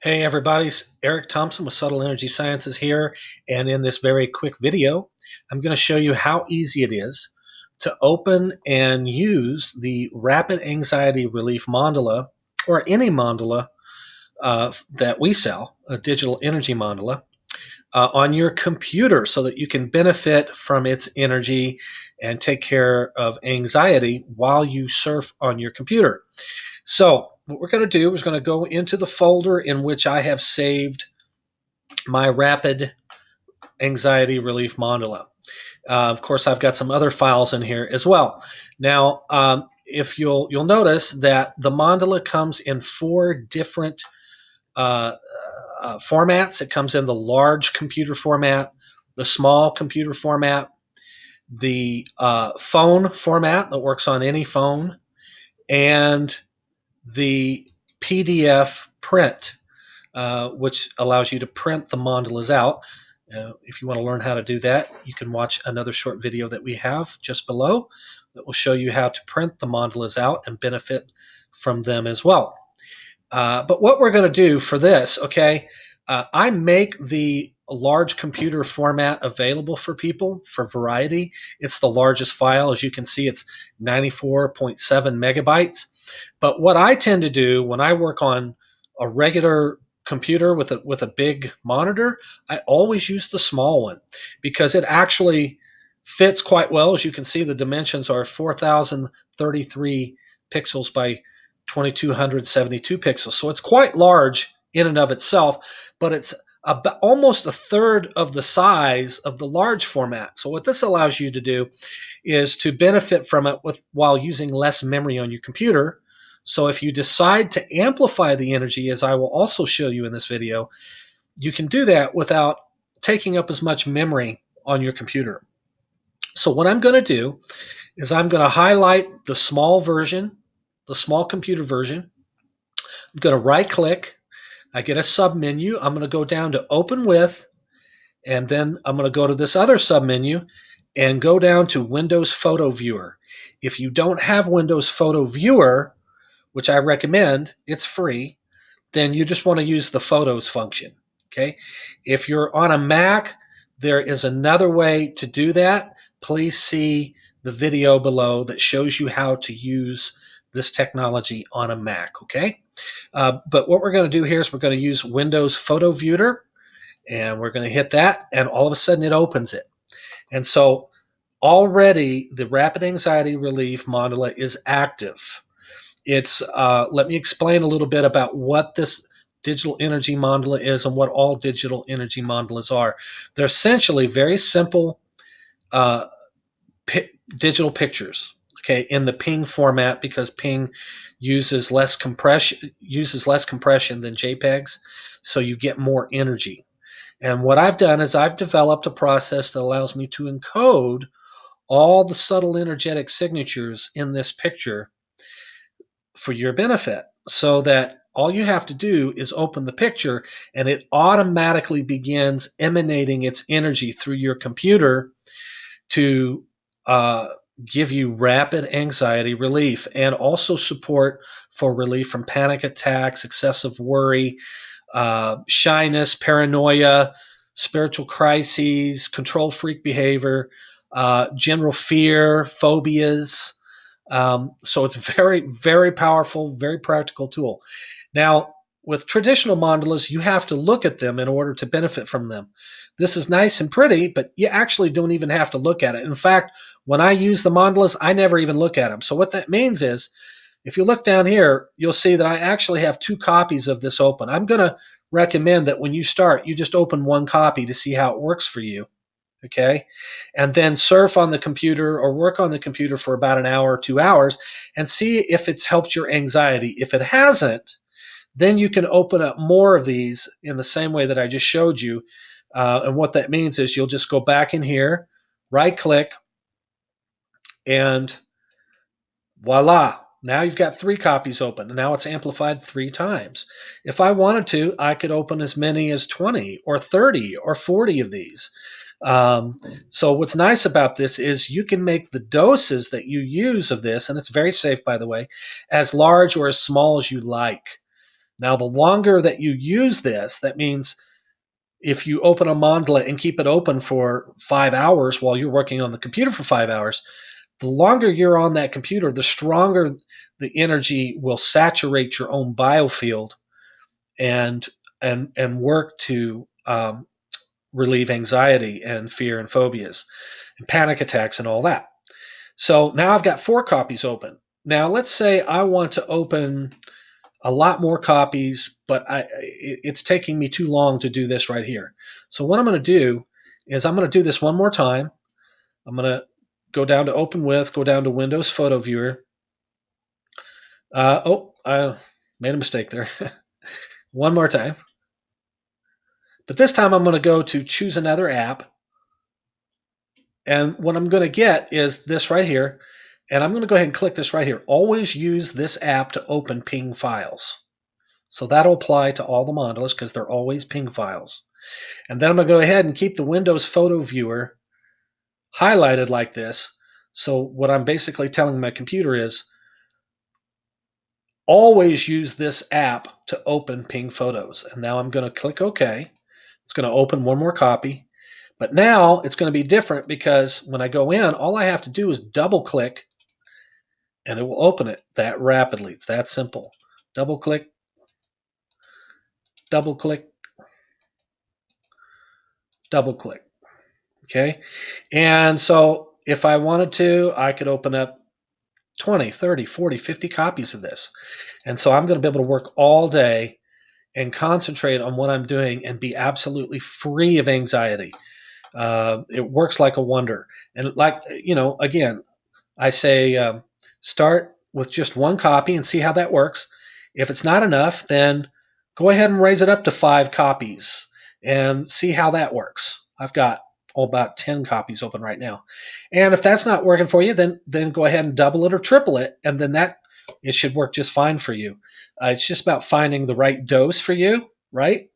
Hey everybody, it's Eric Thompson with Subtle Energy Sciences here, and in this very quick video, I'm going to show you how easy it is to open and use the Rapid Anxiety Relief Mandala, or any mandala that we sell, a digital energy mandala, on your computer so that you can benefit from its energy and take care of anxiety while you surf on your computer. So what we're going to do is going to go into the folder in which I have saved my Rapid Anxiety Relief Mandala. Of course, I've got some other files in here as well. Now, if you'll notice that the mandala comes in four different uh, formats. It comes in the large computer format, the small computer format, the phone format that works on any phone, and the PDF print, which allows you to print the mandalas out. If you want to learn how to do that, you can watch another short video that we have just below that will show you how to print the mandalas out and benefit from them as well. But what we're going to do for this, okay, I make the large computer format available for people for variety. It's the largest file. As you can see, it's 94.7 megabytes. But what I tend to do when I work on a regular computer with a big monitor, I always use the small one because it actually fits quite well. As you can see, the dimensions are 4033 pixels by 2272 pixels. So it's quite large in and of itself, but it's about almost a third of the size of the large format. So what this allows you to do is to benefit from it while using less memory on your computer. So if you decide to amplify the energy, as I will also show you in this video, you can do that without taking up as much memory on your computer. So what I'm going to do is I'm going to highlight the small version, the small computer version. I'm going to right click. I get a sub menu. I'm going to go down to open with, and then I'm going to go to this other sub menu and go down to Windows Photo Viewer. If you don't have Windows Photo Viewer, which I recommend, it's free, then you just want to use the Photos function. Okay. If you're on a Mac, there is another way to do that. Please see the video below that shows you how to use this technology on a Mac. Okay. But what we're going to do here is we're going to use Windows Photo Viewer, and we're going to hit that, and all of a sudden it opens it. And so already the Rapid Anxiety Relief Mandala is active. It's let me explain a little bit about what this digital energy mandala is and what all digital energy mandalas are. They're essentially very simple uh, digital pictures, okay, in the ping format, because ping uses less compression than JPEGs, so you get more energy. And what I've done is I've developed a process that allows me to encode all the subtle energetic signatures in this picture for your benefit, so that all you have to do is open the picture and it automatically begins emanating its energy through your computer to uh, give you rapid anxiety relief and also support for relief from panic attacks, excessive worry, shyness, paranoia, spiritual crises, control freak behavior, general fear, phobias. So it's very, very powerful, very practical tool. Now, with traditional mandalas, you have to look at them in order to benefit from them. This is nice and pretty, but you actually don't even have to look at it. In fact, when I use the mandalas, I never even look at them. So what that means is, if you look down here, you'll see that I actually have two copies of this open. I'm going to recommend that when you start, you just open one copy to see how it works for you. Okay. And then surf on the computer or work on the computer for about an hour or 2 hours and see if it's helped your anxiety. If it hasn't, then you can open up more of these in the same way that I just showed you. And what that means is you'll just go back in here, right click, and voila. Now you've got three copies open, and now it's amplified 3 times. If I wanted to, I could open as many as 20 or 30 or 40 of these. So what's nice about this is you can make the doses that you use of this, and it's very safe, by the way, as large or as small as you like. Now, the longer that you use this, that means if you open a mandala and keep it open for 5 hours while you're working on the computer for 5 hours, the longer you're on that computer, the stronger the energy will saturate your own biofield and work to relieve anxiety and fear and phobias and panic attacks and all that. So now I've got 4 copies open. Now let's say I want to open a lot more copies, but it's taking me too long to do this right here. So what I'm going to do is I'm going to do this one more time. I'm going to go down to Open With, go down to Windows Photo Viewer. I made a mistake there. One more time. But this time I'm going to go to Choose Another App. And what I'm going to get is this right here. And I'm going to go ahead and click this right here. Always use this app to open ping files. So that'll apply to all the mandalas because they're always ping files. And then I'm going to go ahead and keep the Windows Photo Viewer highlighted like this. So what I'm basically telling my computer is always use this app to open ping photos. And now I'm going to click OK. It's going to open one more copy. But now it's going to be different because when I go in, all I have to do is double click and it will open it that rapidly. It's that simple. Double click, double click, double click. Okay. And so if I wanted to, I could open up 20, 30, 40, 50 copies of this. And so I'm going to be able to work all day and concentrate on what I'm doing and be absolutely free of anxiety. It works like a wonder. And like, again, I say start with just 1 copy and see how that works. If it's not enough, then go ahead and raise it up to 5 copies and see how that works. I've got about 10 copies open right now. And if that's not working for you, then go ahead and double it or triple it, and then it should work just fine for you. It's just about finding the right dose for you, right?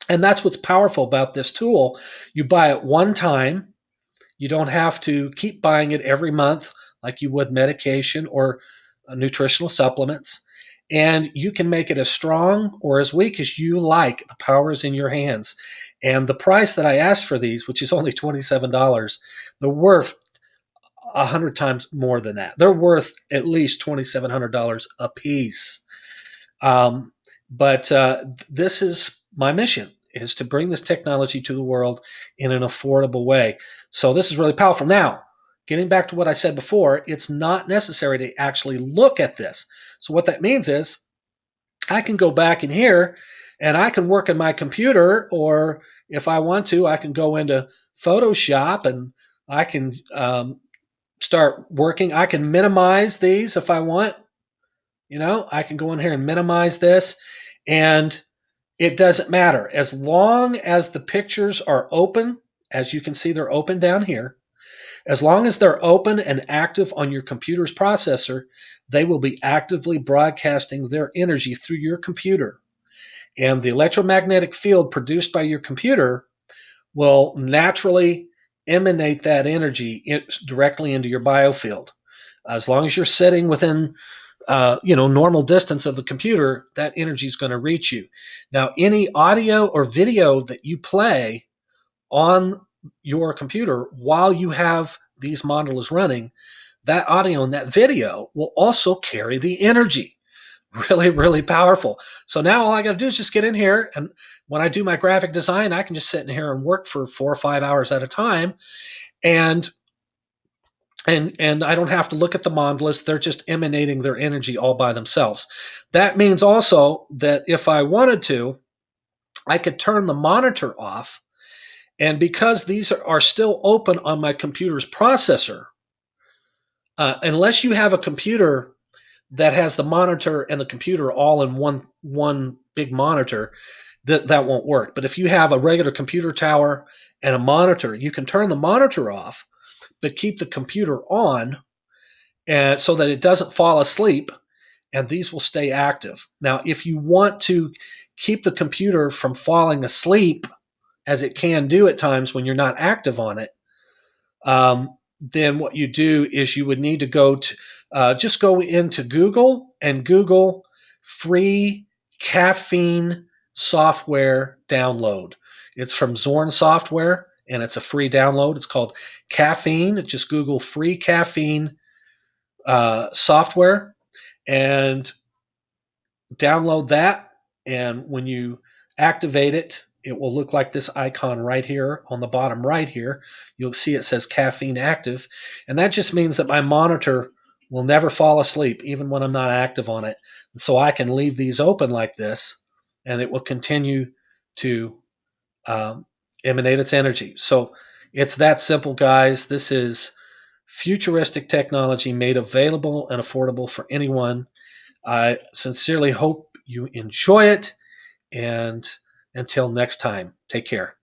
And that's what's powerful about this tool. You buy it one time. You don't have to keep buying it every month like you would medication or nutritional supplements. And you can make it as strong or as weak as you like. The power is in your hands. And the price that I asked for these, which is only $27, they're worth 100 times more than that. They're worth at least $2,700 a piece. But this is my mission, is to bring this technology to the world in an affordable way. So this is really powerful. Now, getting back to what I said before, it's not necessary to actually look at this. So what that means is I can go back in here and I can work on my computer, or if I want to, I can go into Photoshop and I can start working. I can minimize these if I want. I can go in here and minimize this, and it doesn't matter. As long as the pictures are open, as you can see, they're open down here. As long as they're open and active on your computer's processor, they will be actively broadcasting their energy through your computer. And the electromagnetic field produced by your computer will naturally emanate that energy directly into your biofield. As long as you're sitting within normal distance of the computer, that energy is going to reach you. Now, any audio or video that you play on your computer while you have these mandalas running, that audio and that video will also carry the energy. Really, really powerful. So now all I got to do is just get in here, and when I do my graphic design, I can just sit in here and work for 4 or 5 hours at a time, and I don't have to look at the mandalas. They're just emanating their energy all by themselves. That means also that if I wanted to, I could turn the monitor off. And because these are still open on my computer's processor, unless you have a computer that has the monitor and the computer all in one big monitor, that won't work. But if you have a regular computer tower and a monitor, you can turn the monitor off, but keep the computer on, and so that it doesn't fall asleep, and these will stay active. Now, if you want to keep the computer from falling asleep, as it can do at times when you're not active on it, then what you do is you would need to just go into Google and Google free caffeine software download. It's from Zorn Software, and it's a free download. It's called Caffeine. Just Google free caffeine software and download that. And when you activate it, it will look like this icon right here on the bottom right here. You'll see it says caffeine active. And that just means that my monitor will never fall asleep, even when I'm not active on it. And so I can leave these open like this, and it will continue to emanate its energy. So it's that simple, guys. This is futuristic technology made available and affordable for anyone. I sincerely hope you enjoy it. And until next time, take care.